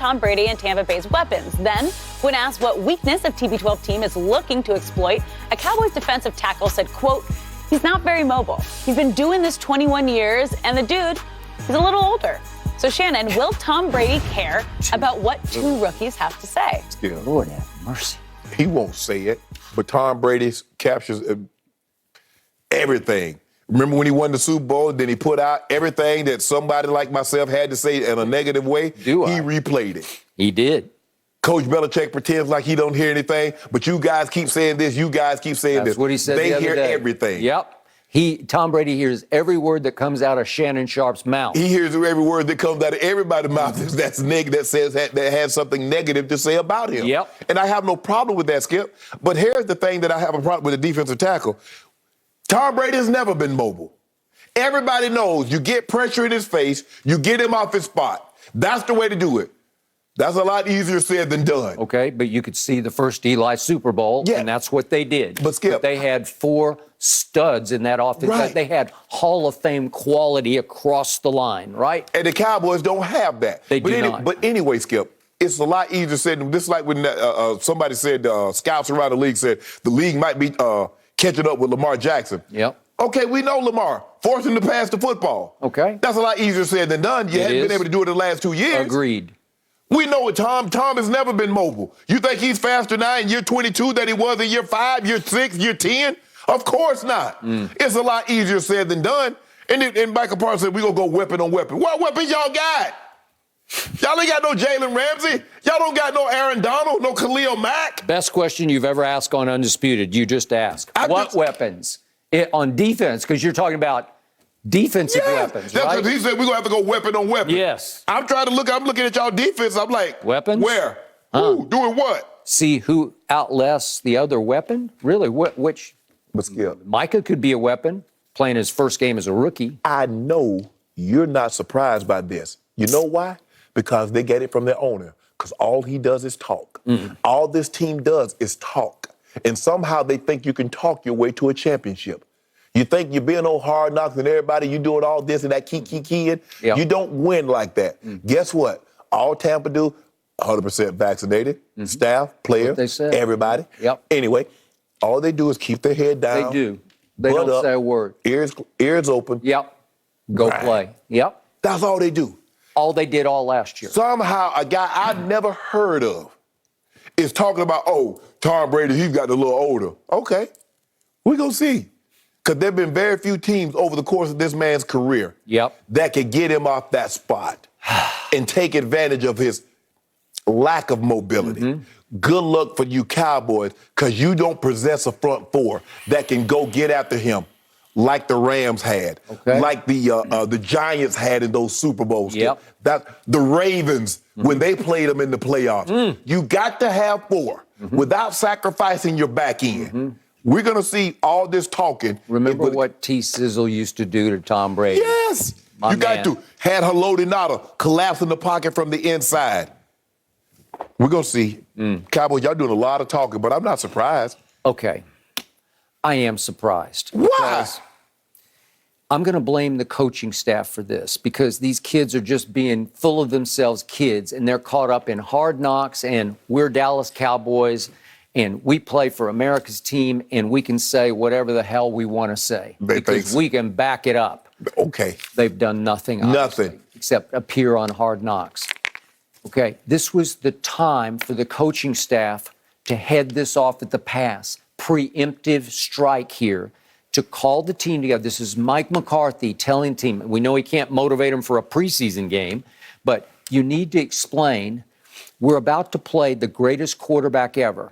Tom Brady and Tampa Bay's weapons. Then, when asked what weakness a TB12 team is looking to exploit, a Cowboys defensive tackle said, quote, "He's not very mobile. He's been doing this 21 years, and the dude, he's a little older." So, Shannon, will Tom Brady care about what two rookies have to say? Yeah. Lord have mercy. He won't say it, but Tom Brady captures everything. Remember when he won the Super Bowl, then he put out everything that somebody like myself had to say in a negative way? He replayed it. He did. Coach Belichick pretends like he don't hear anything, but you guys keep saying this, you guys keep saying this. That's what he said They the other hear day. everything. Yep. Tom Brady hears every word that comes out of Shannon Sharp's mouth. He hears every word that comes out of everybody's mouth that's negative, that has something negative to say about him. Yep. And I have no problem with that, Skip. But here's the thing that I have a problem with the defensive tackle. Tom Brady has never been mobile. Everybody knows you get pressure in his face, you get him off his spot. That's the way to do it. That's a lot easier said than done. Okay, but you could see the first Eli Super Bowl, and that's what they did. But Skip, they had 4 studs in that offense. Right. They had Hall of Fame quality across the line, right? And the Cowboys don't have that. They do not. But anyway, Skip, it's a lot easier said than this. Like when somebody said, scouts around the league said the league might be catching up with Lamar Jackson. Yep. Okay, we know Lamar. Force him to pass the football. Okay. That's a lot easier said than done. You haven't been able to do it in the last 2 years. Agreed. We know it, Tom. Tom has never been mobile. You think he's faster now in year 22 than he was in year 5, year 6, year 10? Of course not. It's a lot easier said than done. And Michael Parsons said, we're going to go weapon on weapon. What weapon y'all got? Y'all ain't got no Jalen Ramsey. Y'all don't got no Aaron Donald, no Khalil Mack. Best question you've ever asked on Undisputed. You just asked. What weapons? On defense, because you're talking about defensive weapons, That's right? because he said we're going to have to go weapon on weapon. Yes. I'm looking at y'all defense. I'm like, weapons? Where? Who? Doing what? See who outlasts the other weapon? Really? Which? But Skip, Micah could be a weapon, playing his first game as a rookie. I know you're not surprised by this. You know why? Because they get it from their owner. Because all he does is talk. All this team does is talk. And somehow they think you can talk your way to a championship. You think you're being on Hard Knocks and everybody, you doing all this and that keying. Yep. You don't win like that. Guess what? All Tampa do, 100% vaccinated, staff, players, everybody. Yep. Anyway, all they do is keep their head down. They do. They don't up, say a word. Ears open. Yep. Go play. Yep. That's all they do. All they did all last year. Somehow a guy I've never heard of is talking about, oh, Tom Brady, he's gotten a little older. Okay, we're going to see. Because there have been very few teams over the course of this man's career that could get him off that spot and take advantage of his lack of mobility. Good luck for you Cowboys, because you don't possess a front four that can go get after him like the Rams had, like the Giants had in those Super Bowls. That the Ravens, when they played them in the playoffs. You got to have 4 without sacrificing your back end. We're going to see all this talking. Remember what T. Sizzle used to do to Tom Brady? Yes. You got to. Had Haloti Ngata collapse in the pocket from the inside. We're going to see. Cowboys, y'all doing a lot of talking, but I'm not surprised. Okay. I am surprised. Why? I'm going to blame the coaching staff for this, because these kids are just being full of themselves kids, and they're caught up in Hard Knocks, and we're Dallas Cowboys, and we play for America's team, and we can say whatever the hell we want to say because we can back it up. Okay. They've done nothing. Nothing. Except appear on Hard Knocks. Okay, this was the time for the coaching staff to head this off at the pass. Preemptive strike here to call the team together. This is Mike McCarthy telling the team, we know he can't motivate them for a preseason game, but you need to explain, we're about to play the greatest quarterback ever.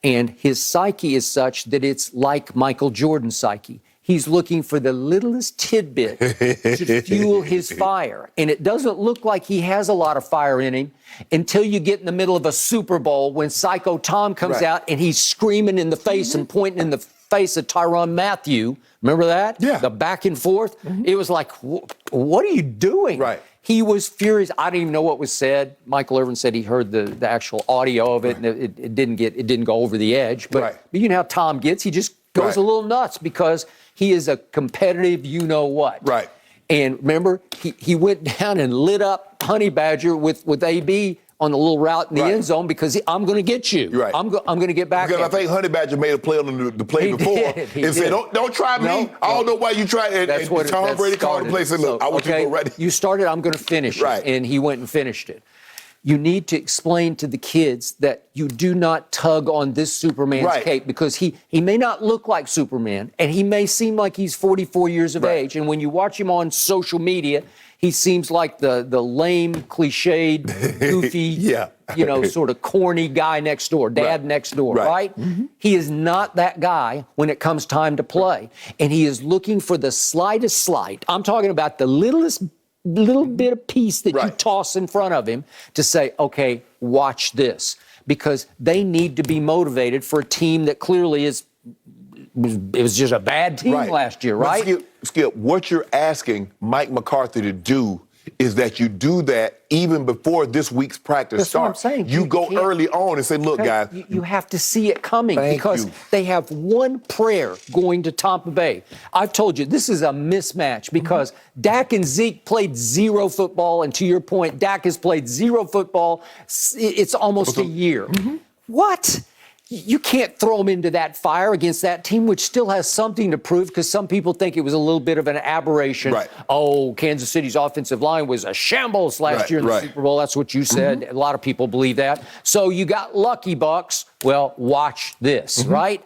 And his psyche is such that it's like Michael Jordan's psyche. He's looking for the littlest tidbit to fuel his fire. And it doesn't look like he has a lot of fire in him until you get in the middle of a Super Bowl when Psycho Tom comes out and he's screaming in the face and pointing in the face of Tyrann Mathieu. Remember that? Yeah. The back and forth. It was like, what are you doing? Right. He was furious. I didn't even know what was said. Michael Irvin said he heard the actual audio of it, and it didn't go over the edge. But you know how Tom gets. He just goes a little nuts because he is a competitive you-know-what. Right. And remember, he went down and lit up Honey Badger with AB on the little route in the Right. end zone because I'm going to get you. Right. I'm going to get back Because I at you. think Honey Badger made a play on the play He before did, he and said, did. don't try me. No, I don't no. know why you tried. And Tom Brady called the play and said, look, I want you to go right. You started, I'm going to finish Right. it. And he went and finished it. You need to explain to the kids that you do not tug on this Superman's Right. cape because he may not look like Superman and he may seem like he's 44 years of Right. age. And when you watch him on social media, he seems like the lame, cliched, goofy, Yeah. sort of corny guy next door, dad Right. next door, Right. right? Mm-hmm. He is not that guy when it comes time to play. And he is looking for the slightest slight. I'm talking about the little bit of piece that you Right. toss in front of him to say, okay, watch this. Because they need to be motivated for a team that clearly it was just a bad team last year, But right? Skip, what you're asking Mike McCarthy to do is that you do that even before this week's practice That's what I'm starts. saying. You go can't- early on and say, look, Okay, guys. you have to see it coming Thank because you. they have one prayer going to Tampa Bay. I've told you, this is a mismatch because Dak and Zeke played zero football, and to your point, Dak has played zero football. It's almost a year. What? You can't throw them into that fire against that team, which still has something to prove because some people think it was a little bit of an aberration. Right. Oh, Kansas City's offensive line was a shambles last year in the Super Bowl. That's what you said. A lot of people believe that. So you got lucky, Bucks. Well, watch this, right?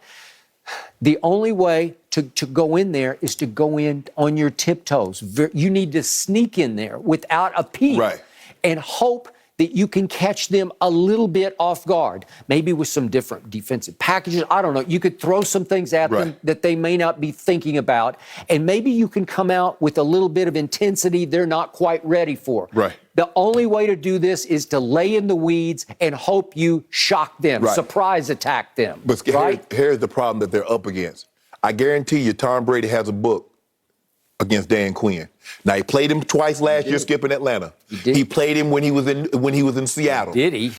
The only way to go in there is to go in on your tiptoes. You need to sneak in there without a peek and hope that you can catch them a little bit off guard, maybe with some different defensive packages. I don't know. You could throw some things at them that they may not be thinking about, and maybe you can come out with a little bit of intensity they're not quite ready for. Right. The only way to do this is to lay in the weeds and hope you shock them, surprise attack them. But here's the problem that they're up against. I guarantee you Tom Brady has a book against Dan Quinn. Now, he played him twice last year, Skip, in Atlanta. He played him when he was in Seattle. Did he?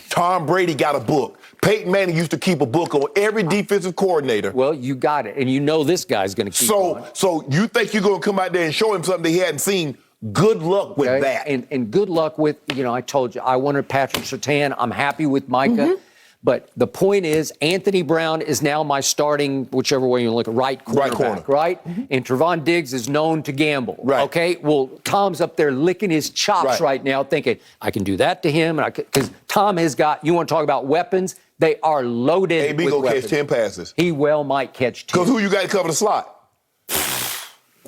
Tom Brady got a book. Peyton Manning used to keep a book on every defensive coordinator. Well, you got it. And you know this guy's going to keep going. So you think you're going to come out there and show him something that he hadn't seen? Good luck with that. And good luck with, I told you, I wanted Patrick Surtain. I'm happy with Micah. But the point is, Anthony Brown is now my starting, whichever way you look at, right cornerback, right? And Trevon Diggs is known to gamble, okay? Well, Tom's up there licking his chops right now thinking, I can do that to him. Because Tom has got, you want to talk about weapons? They are loaded AB with gonna weapons. catch 10 passes. He well might catch 10. Because who you got to cover the slot?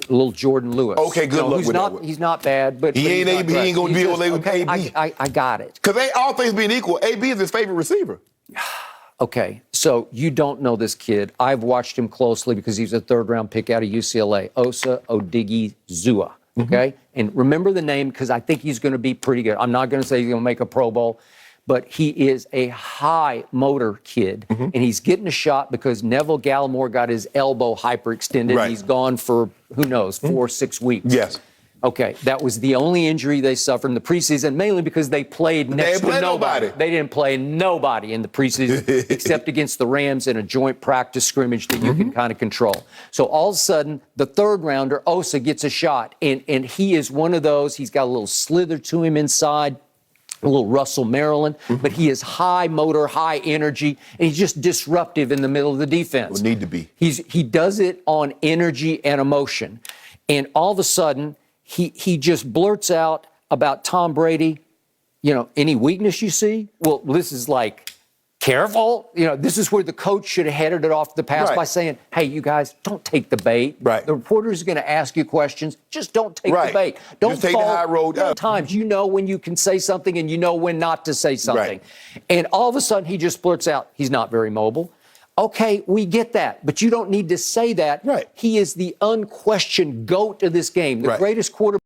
Little Jordan Lewis. Okay, good luck with that. He's not bad, but He ain't AB. He ain't going to deal with okay, AB. I got it. Because all things being equal, AB is his favorite receiver. Okay, so you don't know this kid. I've watched him closely because he's a third-round pick out of UCLA, Osa Odigizua, okay? And remember the name because I think he's going to be pretty good. I'm not going to say he's going to make a Pro Bowl, but he is a high-motor kid, and he's getting a shot because Neville Gallimore got his elbow hyperextended. Right. He's gone for, who knows, 4 or 6 weeks. Yes. Okay, that was the only injury they suffered in the preseason, mainly because they played next to nobody. They didn't play nobody in the preseason except against the Rams in a joint practice scrimmage that you can kind of control. So all of a sudden, the third rounder, Osa, gets a shot, and he is one of those. He's got a little slither to him inside, a little Russell Maryland, but he is high motor, high energy, and he's just disruptive in the middle of the defense. Would need to be. He does it on energy and emotion, and all of a sudden, he just blurts out about Tom Brady, any weakness you see? Well, this is like, careful. This is where the coach should have headed it off the pass by saying, hey, you guys, don't take the bait. Right. The reporter is going to ask you questions. Just don't take the bait. Don't just take the high road. Sometimes you know when you can say something and you know when not to say something. And all of a sudden he just blurts out, he's not very mobile. Okay, we get that, but you don't need to say that. He is the unquestioned GOAT of this game, the greatest quarterback.